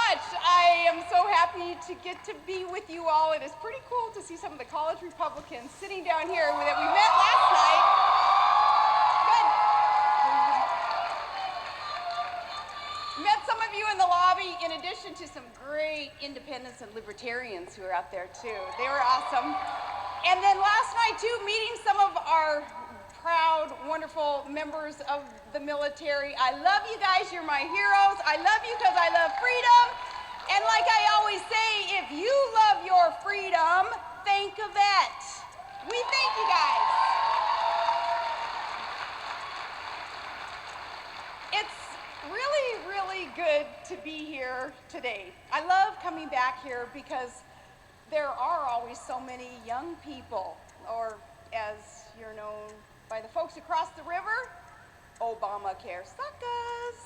much. I am so happy to get to be with you all. It is pretty cool to see some of the college Republicans sitting down here that we met last night. Good. Met some of you in the lobby, in addition to some great independents and libertarians who are out there too. They were awesome. And then last night too, meeting some of our proud, wonderful members of the military. I love you guys, you're my heroes. I love you because I love freedom. And like I always say, if you love your freedom, thank a vet. We thank you guys. It's really, really good to be here today. I love coming back here because there are always so many young people, or as you're known by the folks across the river, Obamacare suckers.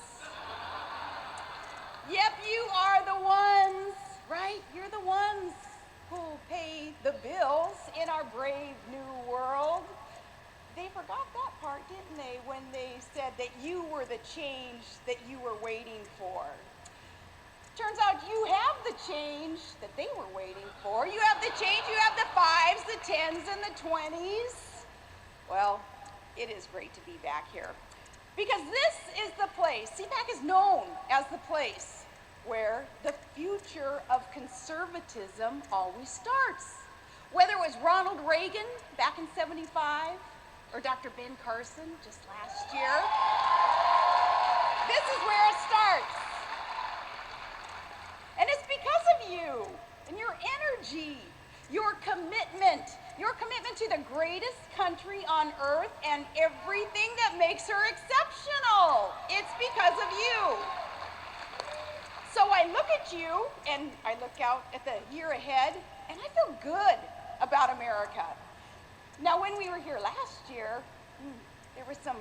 Yep, you are the ones, right? You're the ones who pay the bills in our brave new world. They forgot that part, didn't they, when they said that you were the change that you were waiting for. Turns out you have the change that they were waiting for. You have the change, you have the 5s, the 10s, and the 20s. Well, it is great to be back here because this is the place, CPAC is known as the place where the future of conservatism always starts. Whether it was Ronald Reagan back in '75 or Dr. Ben Carson just last year, this is where it starts. And it's because of you and your energy, your commitment to the greatest country on earth and everything that makes her exceptional. It's because of you. So I look at you and I look out at the year ahead and I feel good about America. Now, when we were here last year, there was some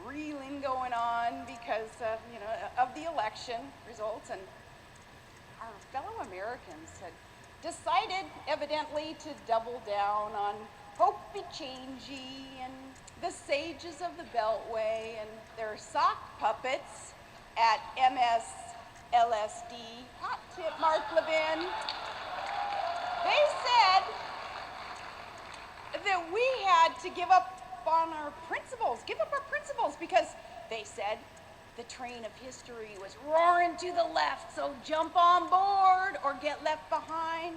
reeling going on because of the election results, and our fellow Americans had decided, evidently, to double down on Hopi-Changey and the sages of the Beltway and their sock puppets at MSLSD. Hot tip, Mark Levin. They said that we had to give up our principles, because they said the train of history was roaring to the left, so jump on board or get left behind.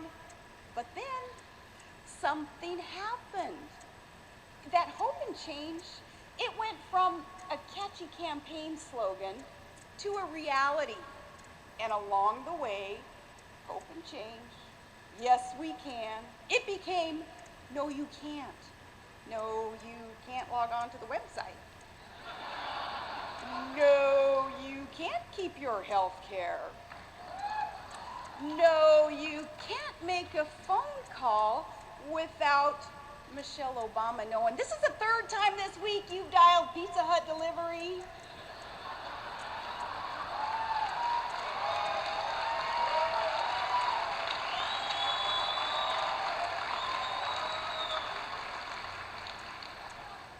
But then something happened. That hope and change, it went from a catchy campaign slogan to a reality. And along the way, hope and change, yes we can, it became no you can't. No, you can't log on to the website. No, you can't keep your health care. No, you can't make a phone call without Michelle Obama knowing. This is the third time this week you've dialed Pizza Hut delivery.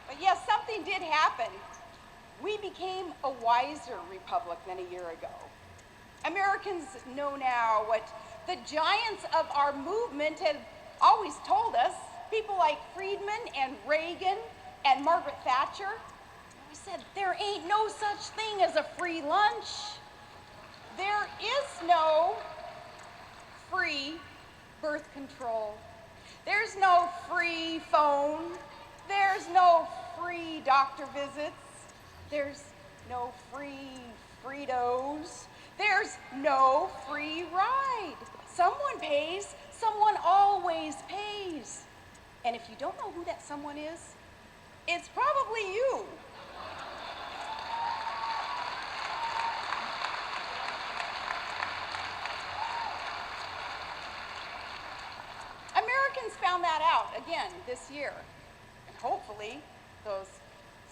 But yes, something did happen. We became a wiser republic than a year ago. Americans know now what the giants of our movement had always told us. People like Friedman and Reagan and Margaret Thatcher. We said, there ain't no such thing as a free lunch. There is no free birth control. There's no free phone. There's no free doctor visits. There's no free Fritos. There's no free ride. Someone pays, someone always pays. And if you don't know who that someone is, it's probably you. Americans found that out again this year. And hopefully those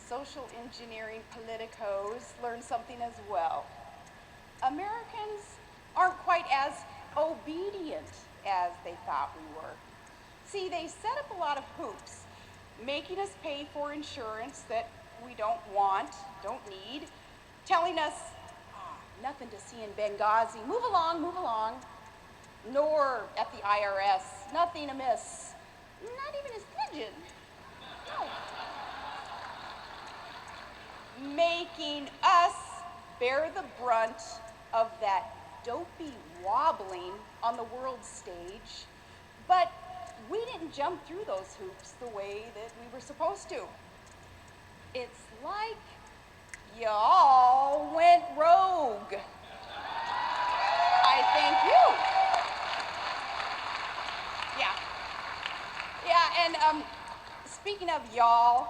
social engineering politicos learned something as well. Americans aren't quite as obedient as they thought we were. See, they set up a lot of hoops, making us pay for insurance that we don't want, don't need, telling us, Nothing to see in Benghazi. Move along, move along. Nor at the IRS. Nothing amiss. Not even his pigeon. No. Making us bear the brunt of that dopey wobbling on the world stage. But we didn't jump through those hoops the way that we were supposed to. It's like y'all went rogue. I thank you. Yeah, and speaking of y'all,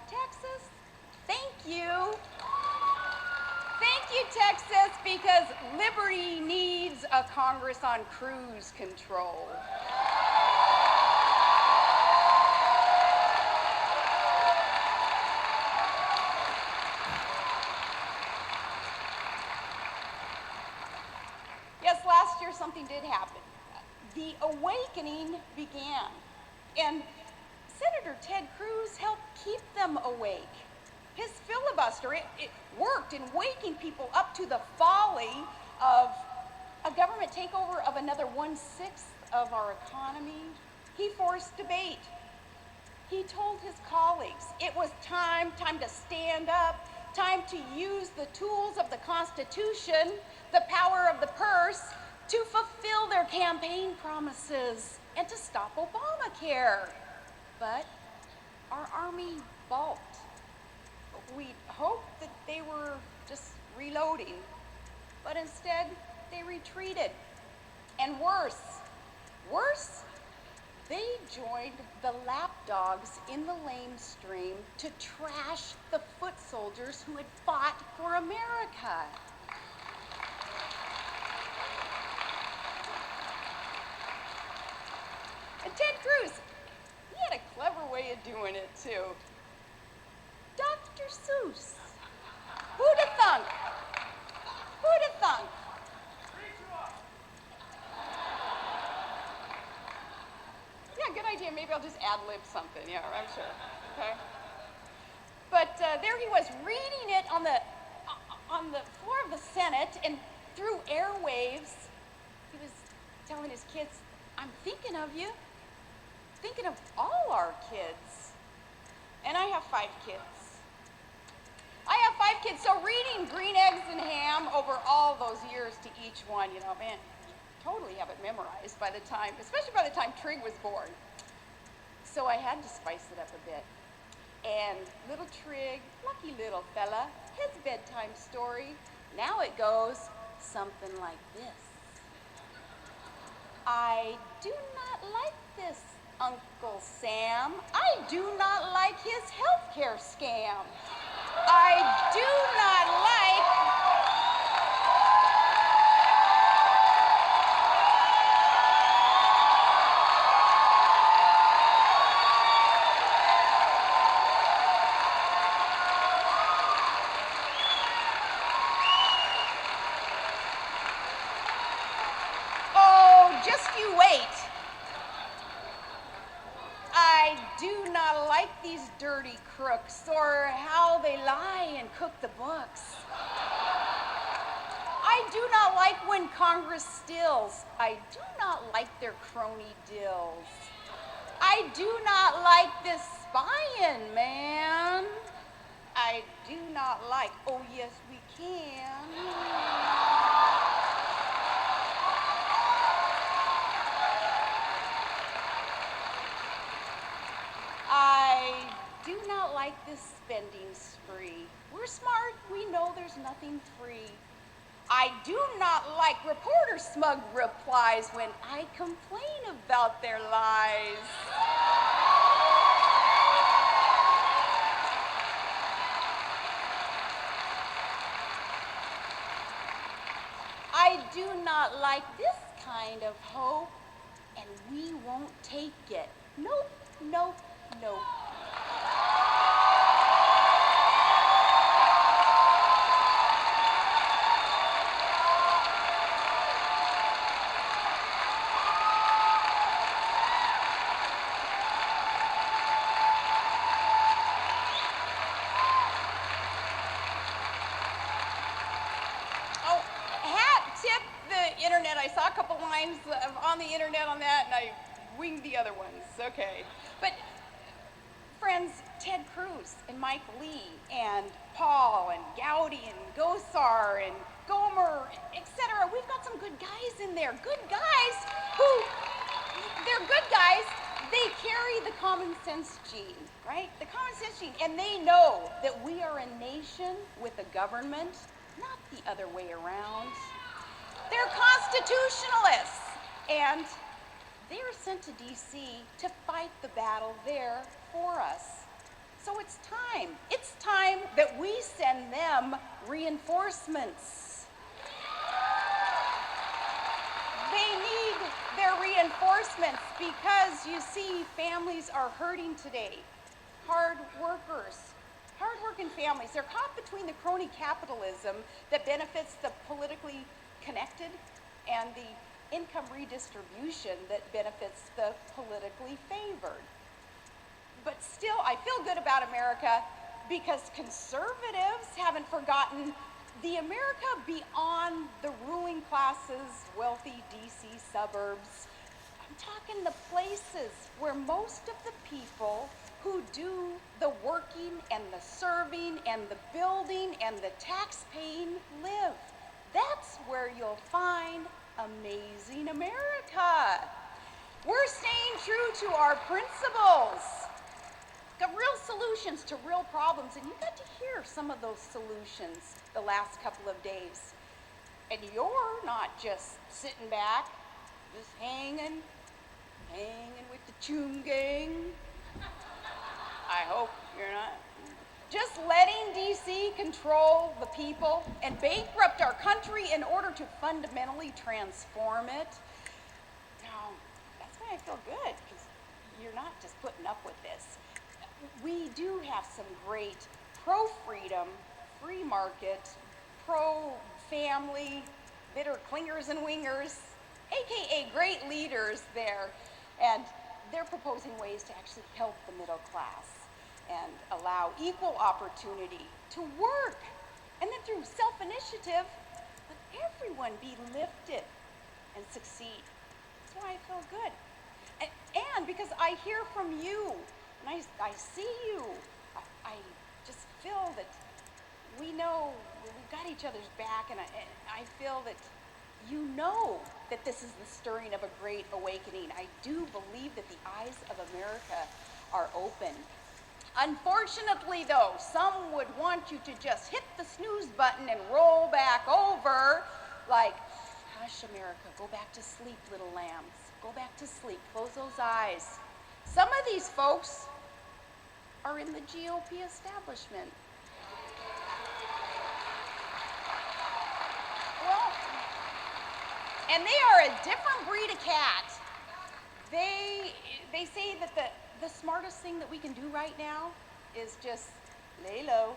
Texas, thank you. Thank you, Texas, because liberty needs a Congress on cruise control. Yes, last year something did happen. The awakening began, and Senator Ted Cruz helped keep them awake. His filibuster, it worked in waking people up to the folly of a government takeover of another 1/6 of our economy. He forced debate. He told his colleagues it was time to stand up, time to use the tools of the Constitution, the power of the purse, to fulfill their campaign promises and to stop Obamacare. But our army balked. We hoped that they were just reloading, but instead they retreated. And worse, they joined the lapdogs in the lamestream to trash the foot soldiers who had fought for America. And Ted Cruz, he had a clever way of doing it too. Dr. Seuss. Who'd have thunk? Who'd have thunk? Yeah, good idea. Maybe I'll just ad-lib something. Yeah, I'm sure. Okay. But there he was reading it on the floor of the Senate and through airwaves. He was telling his kids, "I'm thinking of you. Thinking of all our kids." And I have 5 kids. So reading Green Eggs and Ham over all those years to each one, you know, man, you totally have it memorized by the time, especially by the time Trig was born. So I had to spice it up a bit. And little Trig, lucky little fella, his bedtime story, now it goes something like this. I do not like this Uncle Sam. I do not like his healthcare scam. I do not like... Oh, just you wait. I do not like these dirty crooks or how they lie and cook the books. I do not like when Congress stills. I do not like their crony dills. I do not like this spying, man. I do not like, oh yes we can. I do not like this spending spree. We're smart, we know there's nothing free. I do not like reporter smug replies when I complain about their lies. I do not like this kind of hope, and we won't take it. Nope, nope, nope. Oh, headlines on the internet on that, and I winged the other ones. Okay. But friends, Ted Cruz and Mike Lee and Paul and Gowdy and Gosar and Gomer, etc. We've got some good guys in there. Good guys who, they're good guys. They carry the common sense gene, right? The common sense gene. And they know that we are a nation with a government, not the other way around. They're constitutionalists. And they're sent to D.C. to fight the battle there for us. So it's time. It's time that we send them reinforcements. They need their reinforcements because, you see, families are hurting today. Hard working families. They're caught between the crony capitalism that benefits the politically connected and the income redistribution that benefits the politically favored. But still, I feel good about America because conservatives haven't forgotten the America beyond the ruling classes, wealthy DC suburbs. I'm talking the places where most of the people who do the working and the serving and the building and the tax paying live. That's where you'll find amazing America. We're staying true to our principles. Got real solutions to real problems, and you got to hear some of those solutions the last couple of days. And you're not just sitting back, just hanging with the Choom Gang. I hope you're not. Just letting DC control the people and bankrupt our country in order to fundamentally transform it. Now, that's why I feel good, because you're not just putting up with this. We do have some great pro-freedom, free market, pro-family, bitter clingers and wingers, AKA great leaders there. And they're proposing ways to actually help the middle class and allow equal opportunity to work. And then through self-initiative, let everyone be lifted and succeed. That's why I feel good. And because I hear from you, and I see you, I just feel that we know we've got each other's back, and I feel that you know that this is the stirring of a great awakening. I do believe that the eyes of America are open. Unfortunately, though, some would want you to just hit the snooze button and roll back over like, hush, America, go back to sleep, little lambs. Go back to sleep, close those eyes. Some of these folks are in the GOP establishment. Well, and they are a different breed of cat. They say that the smartest thing that we can do right now is just lay low,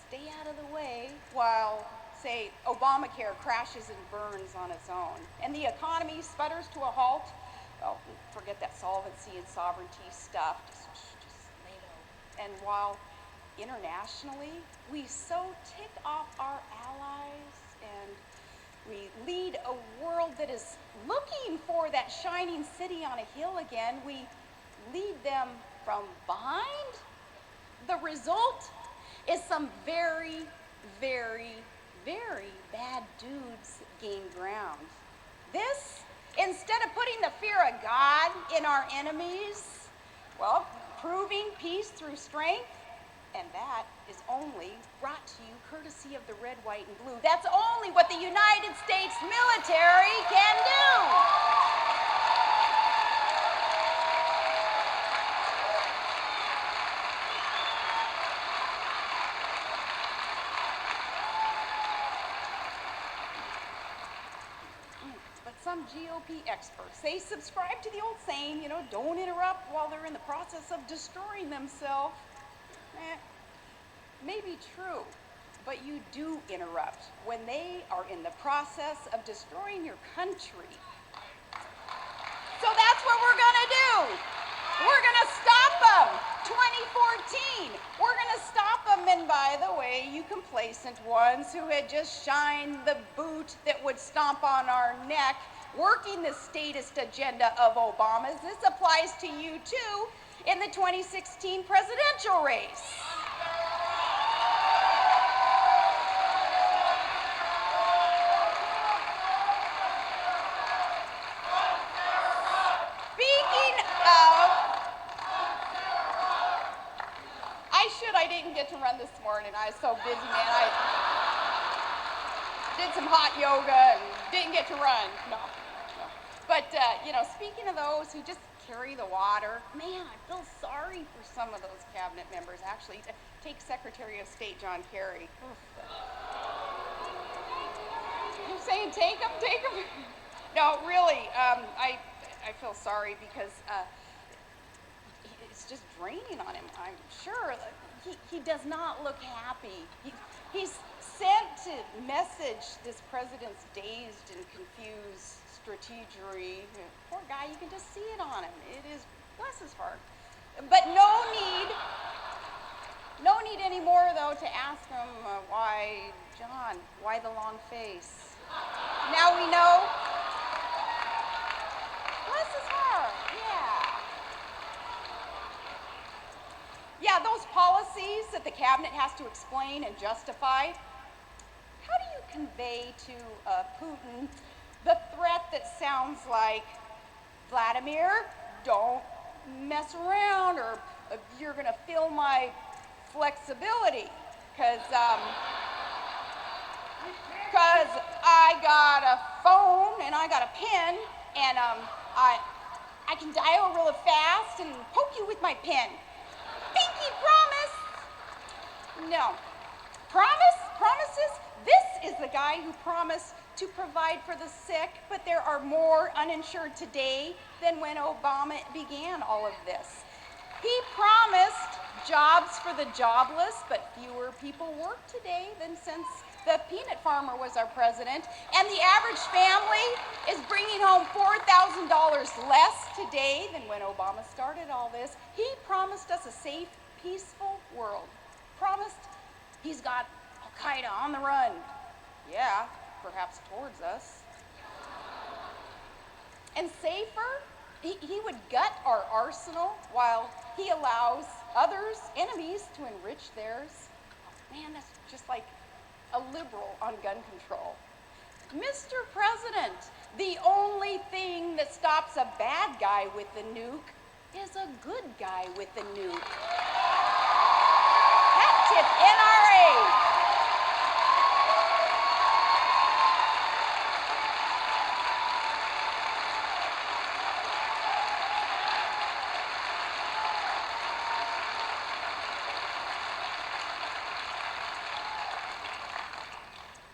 stay out of the way, while, say, Obamacare crashes and burns on its own, and the economy sputters to a halt. Well, forget that solvency and sovereignty stuff, just lay low. And while internationally, we so tick off our allies and we lead a world that is looking for that shining city on a hill again, we lead them from behind. The result is some very, very, very bad dudes gain ground. This, instead of putting the fear of God in our enemies, well, proving peace through strength, and that is only brought to you courtesy of the red, white, and blue. That's only what the United States military can do. But some GOP experts, they subscribe to the old saying, don't interrupt while they're in the process of destroying themselves. May be true, but you do interrupt when they are in the process of destroying your country. So that's what we're gonna do. We're gonna stop them. 2014, we're gonna stop them. And by the way, you complacent ones who had just shined the boot that would stomp on our neck, working the statist agenda of Obama's. This applies to you too in the 2016 presidential race. Speaking of, I didn't get to run this morning. I was so busy, man. I did some hot yoga and didn't get to run. No. But, speaking of those who just carry the water, man, I feel sorry for some of those cabinet members. Actually, take Secretary of State John Kerry. I'm saying take him. No, really, I feel sorry because it's just draining on him, I'm sure. He does not look happy. He's sent to message this president's dazed and confused strategery. Poor guy, you can just see it on him. It is, bless his heart. But no need anymore, though, to ask him why the long face? Now we know. Bless his heart, yeah, those policies that the cabinet has to explain and justify. How do you convey to Putin the threat that sounds like, Vladimir, don't mess around or you're gonna feel my flexibility, because I got a phone and I got a pen and I can dial real fast and poke you with my pen. Pinky promise. No. Promises? This is the guy who promised to provide for the sick, but there are more uninsured today than when Obama began all of this. He promised jobs for the jobless, but fewer people work today than since the peanut farmer was our president, and the average family is bringing home $4,000 less today than when Obama started all this. He promised us a safe, peaceful world. Promised he's got Al-Qaeda on the run. Yeah, perhaps towards us. And safer, he would gut our arsenal while he allows others, enemies, to enrich theirs. Man, that's just like a liberal on gun control. Mr. President, the only thing that stops a bad guy with the nuke is a good guy with the nuke. Hat tip NRA.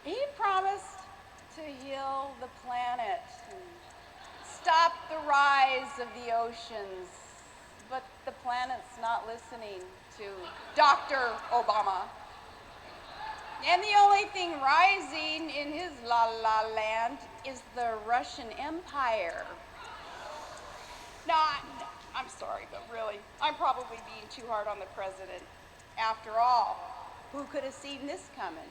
He promised to heal the planet and stop the rise of the oceans, but the planet's not listening to Dr. Obama. And the only thing rising in his la-la land is the Russian Empire. Now, I'm sorry, but really, I'm probably being too hard on the president. After all, who could have seen this coming?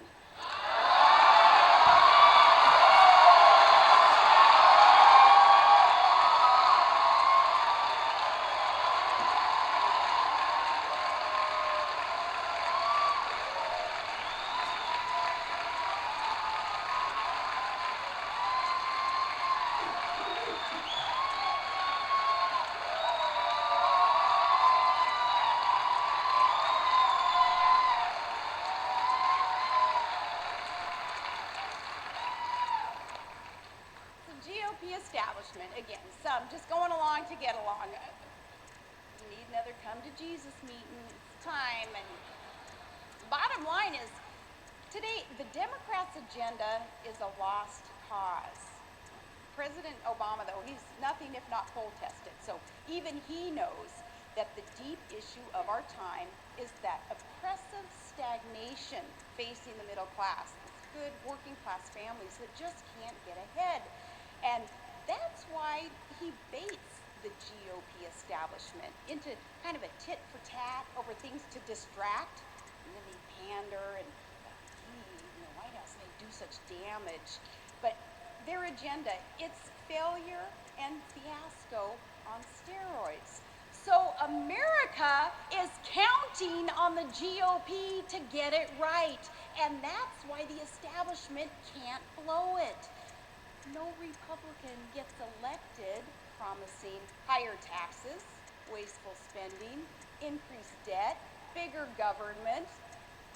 GOP establishment, again, some just going along to get along. You need another come to Jesus meeting, it's time. And bottom line is, today, the Democrats' agenda is a lost cause. President Obama, though, he's nothing if not poll tested. So even he knows that the deep issue of our time is that oppressive stagnation facing the middle class. It's good working class families that just can't get ahead. And that's why he baits the GOP establishment into kind of a tit for tat over things to distract. And then they pander and, the White House may do such damage. But their agenda. It's failure and fiasco on steroids. So America is counting on the GOP to get it right. And that's why the establishment can't blow it. No Republican gets elected promising higher taxes, wasteful spending, increased debt, bigger government,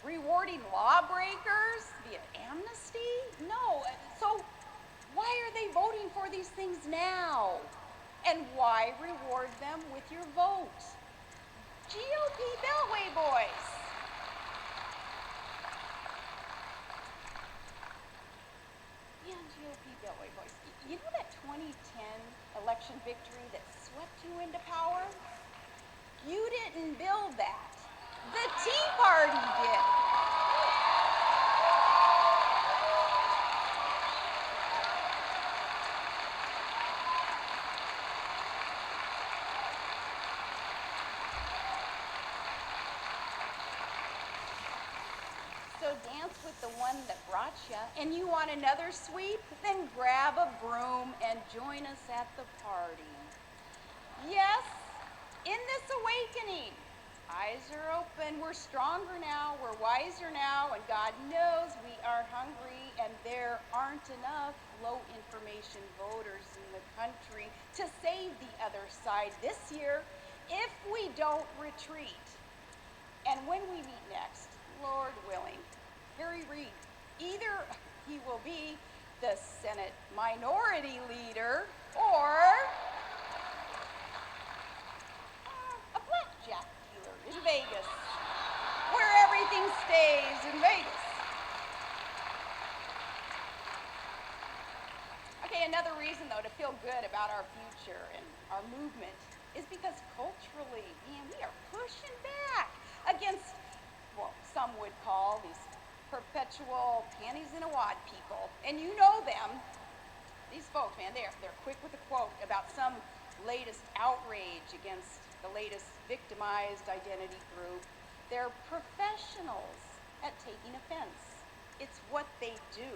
rewarding lawbreakers via amnesty? No. So why are they voting for these things now? And why reward them with your vote? GOP Beltway boys. Yeah, GOP Beltway boys. You know that 2010 election victory that swept you into power? You didn't build that. The Tea Party did. So dance with the one that brought you. And you want another sweep? Then grab a broom and join us at the party. Yes, in this awakening, eyes are open, we're stronger now, we're wiser now, and God knows we are hungry, and there aren't enough low information voters in the country to save the other side this year if we don't retreat. And when we meet next, Lord willing, Harry Reid, either he will be the Senate minority leader or a blackjack dealer in Vegas, where everything stays in Vegas. Okay, another reason though to feel good about our future and our movement is because culturally, man, we are pushing back against, well, some would call these perpetual panties in a wad people. And you know them. These folks, man, they're quick with a quote about some latest outrage against the latest victimized identity group. They're professionals at taking offense. It's what they do.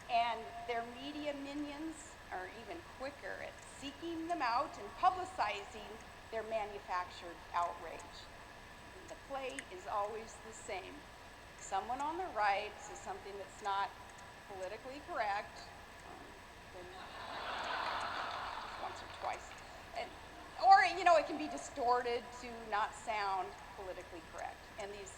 And their media minions are even quicker at seeking them out and publicizing their manufactured outrage. The play is always the same. Someone on the right says something that's not politically correct, once or twice, or it can be distorted to not sound politically correct. And these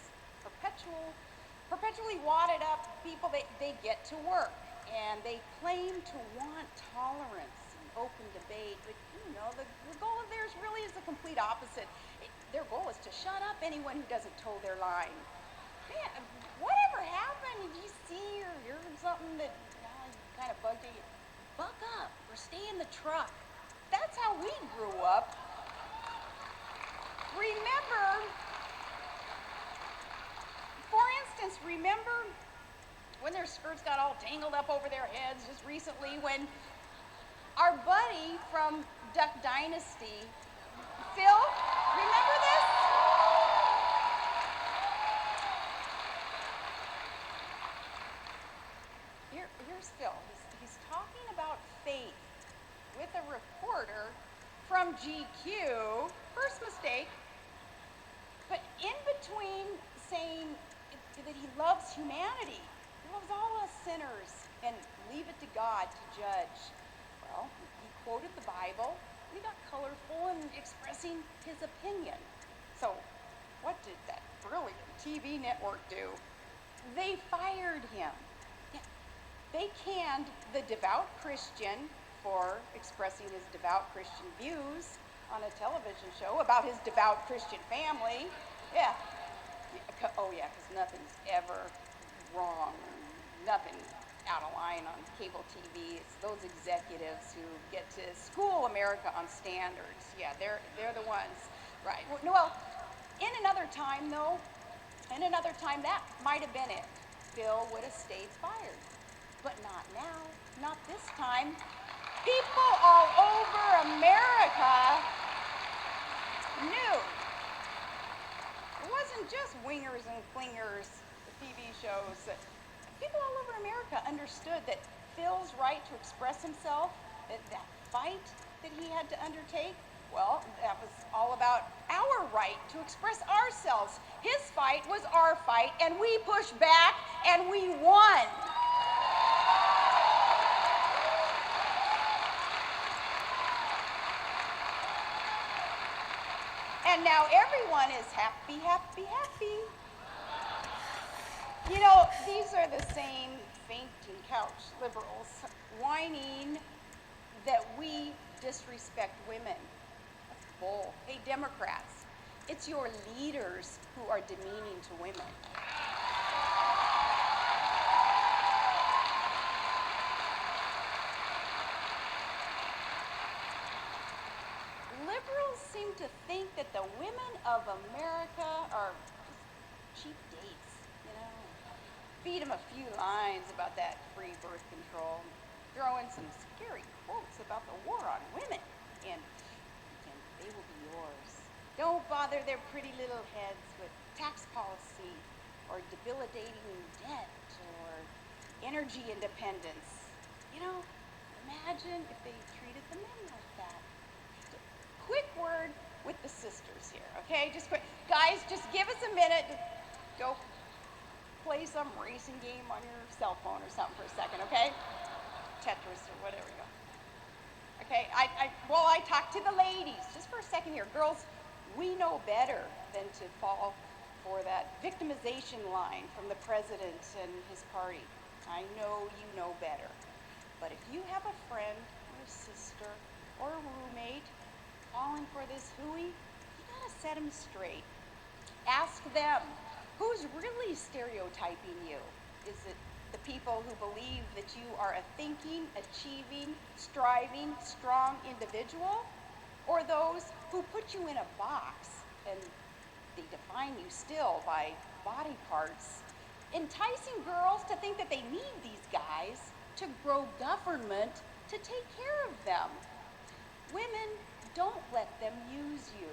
perpetually wadded up people, they get to work and they claim to want tolerance and open debate, but the goal of theirs really is the complete opposite. Their goal is to shut up anyone who doesn't toe their line. Man, whatever happened? Did you see or hear something that kind of bugged you? Buck up or stay in the truck. That's how we grew up. Remember when their skirts got all tangled up over their heads just recently when our buddy from Duck Dynasty, Phil, remember this? Here's Phil. He's talking about faith with a reporter from GQ. First mistake. But in between saying that he loves humanity, he loves all us sinners, and leave it to God to judge. Well, he quoted the Bible, and he got colorful in expressing his opinion. So what did that brilliant TV network do? They fired him. They canned the devout Christian for expressing his devout Christian views on a television show about his devout Christian family. Yeah. Oh yeah, because nothing's ever wrong, nothing out of line on cable TV. It's those executives who get to school America on standards. Yeah, they're the ones, right? Well, in another time though, that might have been it. Phil would have stayed fired, but not now, not this time. People all over America knew. It wasn't just wingers and clingers, the TV shows. People all over America understood that Phil's right to express himself, that fight that he had to undertake, well, that was all about our right to express ourselves. His fight was our fight, and we pushed back, and we won. And now everyone is happy, happy, happy. You know, these are the same fainting couch liberals whining that we disrespect women. That's bull. Hey, Democrats, it's your leaders who are demeaning to women. Liberals seem to think that the women of America are just cheap dates, you know. Feed them a few lines about that free birth control, throw in some scary quotes about the war on women, and they will be yours. Don't bother their pretty little heads with tax policy or debilitating debt or energy independence. You know, imagine if they treated the men like that. Quick word with the sisters here, okay? Just quick. Guys, just give us a minute to go play some racing game on your cell phone or something for a second, okay? Tetris or whatever you go. Okay, while I talk to the ladies, just for a second here. Girls, we know better than to fall for that victimization line from the president and his party. I know you know better. But if you have a friend or a sister or a roommate falling for this hooey, you gotta set them straight. Ask them, who's really stereotyping you? Is it the people who believe that you are a thinking, achieving, striving, strong individual? Or those who put you in a box and they define you still by body parts, enticing girls to think that they need these guys to grow government to take care of them? Women, don't let them use you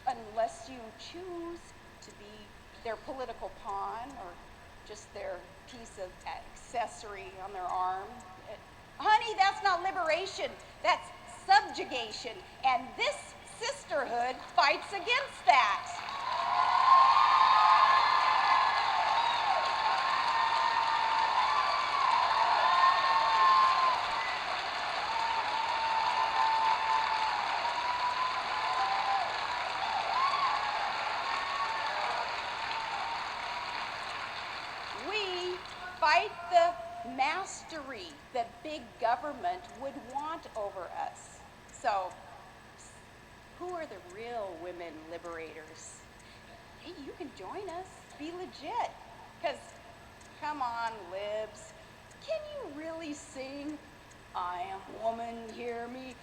unless you choose to be their political pawn or just their piece of accessory on their arm. Honey, that's not liberation, that's subjugation, and this sisterhood fights against that. We fight the mastery that big government would want over us. So, who are the real women liberators? Hey, you can join us. Be legit. Because, come on, libs. Can you really sing, I am woman, hear me?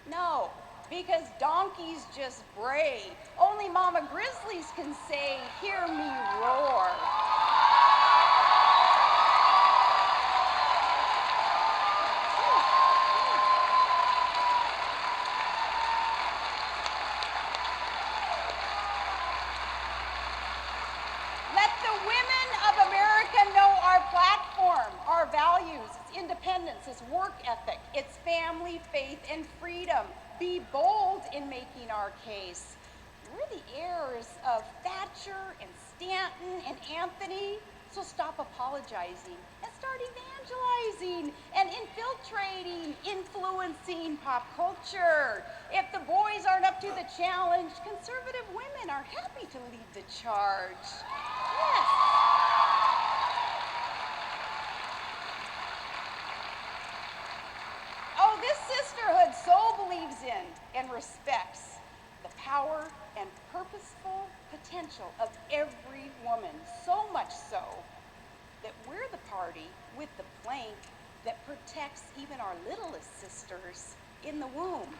No, because donkeys just bray. Only Mama Grizzlies can say, hear me roar. Our values, it's independence, it's work ethic, it's family, faith, and freedom. Be bold in making our case. We're the heirs of Thatcher and Stanton and Anthony, so stop apologizing and start evangelizing and infiltrating, influencing pop culture. If the boys aren't up to the challenge, conservative women are happy to lead the charge. Yes. This sisterhood so believes in and respects the power and purposeful potential of every woman, so much so that we're the party with the plank that protects even our littlest sisters in the womb.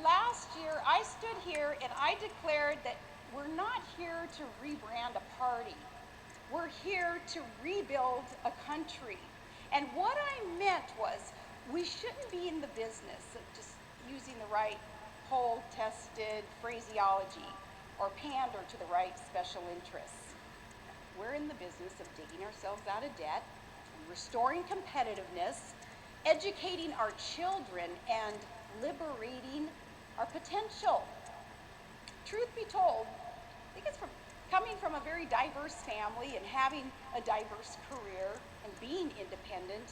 Last year, I stood here and I declared that we're not here to rebrand a party. We're here to rebuild a country. And what I meant was, we shouldn't be in the business of just using the right poll-tested phraseology or pander to the right special interests. We're in the business of digging ourselves out of debt, restoring competitiveness, educating our children, and liberating our potential. Truth be told, I think it's from coming from a very diverse family and having a diverse career and being independent.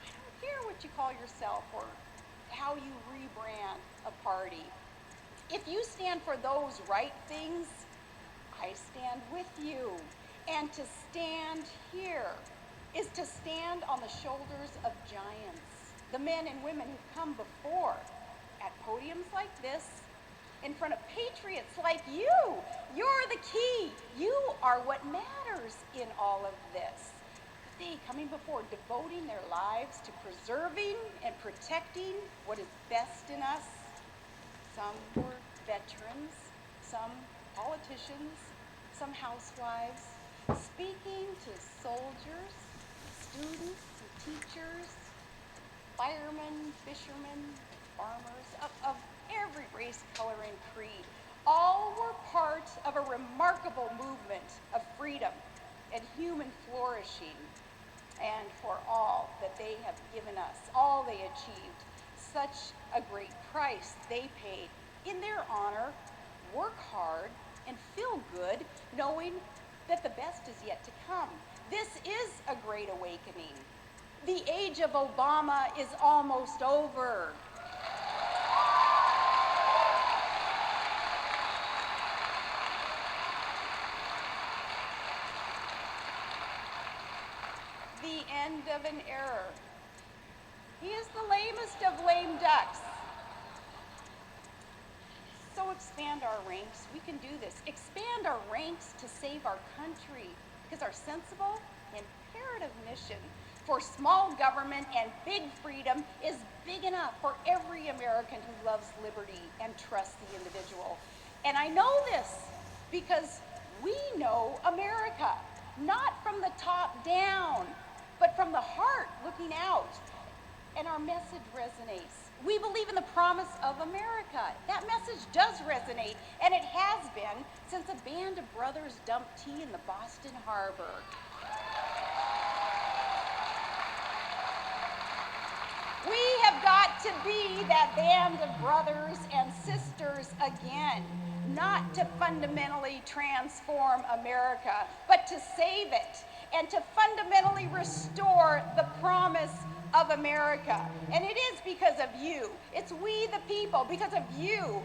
I don't care what you call yourself or how you rebrand a party. If you stand for those right things, I stand with you. And to stand here is to stand on the shoulders of giants, the men and women who've come before, at podiums like this, in front of patriots like you. You're the key. You are what matters in all of this. They coming before, devoting their lives to preserving and protecting what is best in us. Some were veterans, some politicians, some housewives, speaking to soldiers, students, and teachers, firemen, fishermen, farmers, of every race, color, and creed. All were part of a remarkable movement of freedom and human flourishing. And for all that they have given us, all they achieved, such a great price they paid in their honor. Work hard and feel good, knowing that the best is yet to come. This is a great awakening. The age of Obama is almost over. The end of an era. He is the lamest of lame ducks. So expand our ranks. We can do this. Expand our ranks to save our country, because our sensible, imperative mission for small government and big freedom is big enough for every American who loves liberty and trusts the individual. And I know this because we know America, not from the top down, but from the heart looking out. And our message resonates. We believe in the promise of America. That message does resonate, and it has been since a band of brothers dumped tea in the Boston Harbor. We have got to be that band of brothers and sisters again, not to fundamentally transform America, but to save it and to fundamentally restore the promise of America. And it is because of you. It's we the people, because of you,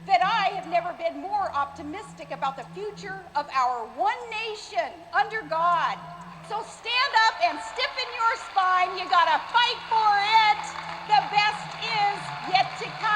that I have never been more optimistic about the future of our one nation under God. So stand up and stiffen your spine. You gotta fight for it. The best is yet to come.